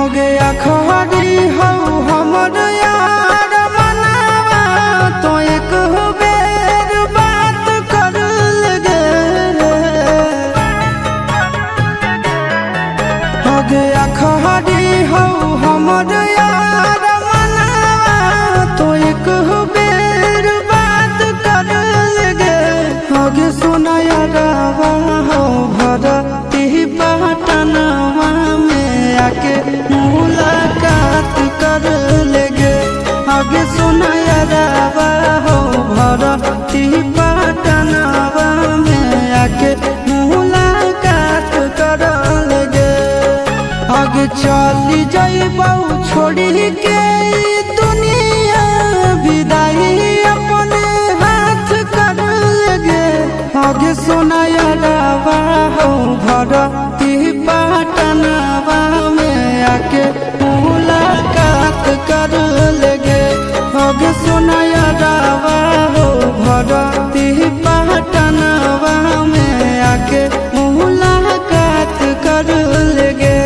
गया खरी हो हमर यार मनावा तो एक बेर बात कर लगे। हो गया खरी हो हमर यार मनावा तो एक बेर बात कर लगे। हो गे सोना यारवा हो भरती पटनवा में आके मुलाकात कर लेगे। आगे सुना यारवा हो भरती पटनवा में आके मुलाकात कर लेगे। आगे चली जाइबौ छोड़ी के दुनिया विदाई अपने हाथ कर लेगे। आगे सुना यारवा हो भरती पटनवा में आके मुलाकात कर लेगे। आगे सुना यारवा हो भरती पटनवा में आके मुलाकात कर लेगे।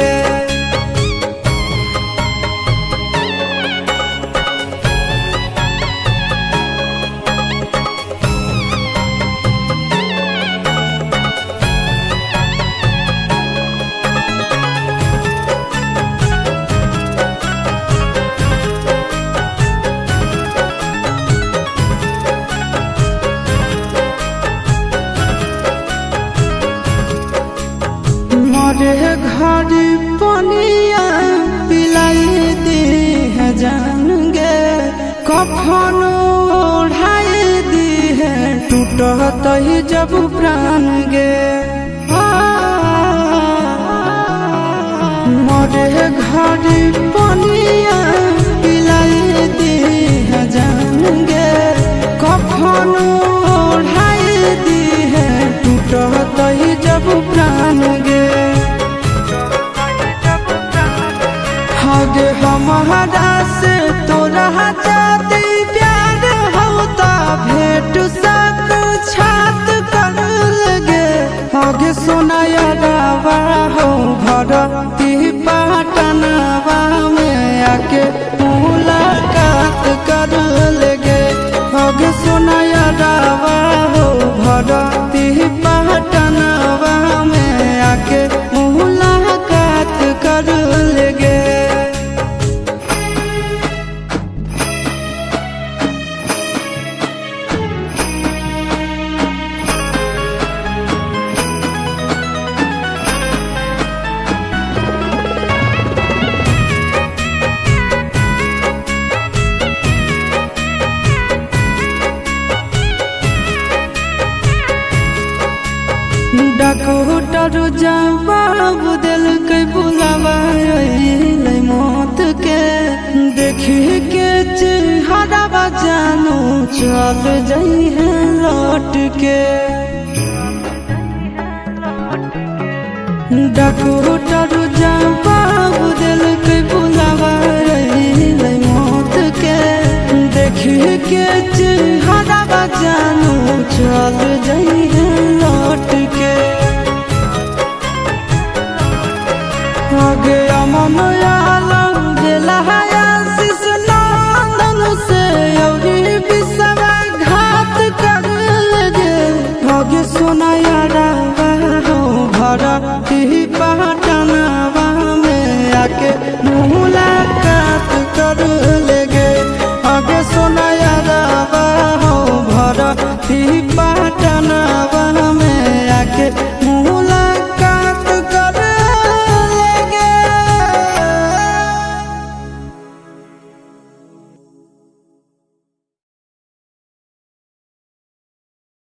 मरे घर पनिया पिलाई दी है जान गे। कफन ओढ़ाई दी है टूटत ही जब प्राण गे। मरे घर पनिया पिलाई दी है जान गे। कफन ओढ़ाई दी है टूटत ही जब प्राण गे। आगे हमारा से तोरा जाती प्यार होता भेंट साक्षात कर लगे। आगे सोना यारवा हो भरती पटनवा में आके मुलाकात कर लेगे। आगे सोना यारवा हो भरती पटनवा में आके मुलाकात कर लेगे। डॉक्टर जवाब दिल के बुलावा मौत के। देखी के चेहरा जानू चल जाई है लौट के। डॉक्टर जवाब दिल के बुलावा मौत के। देखी के चेहरा जानू चल जाई है लौट के। आगे अमन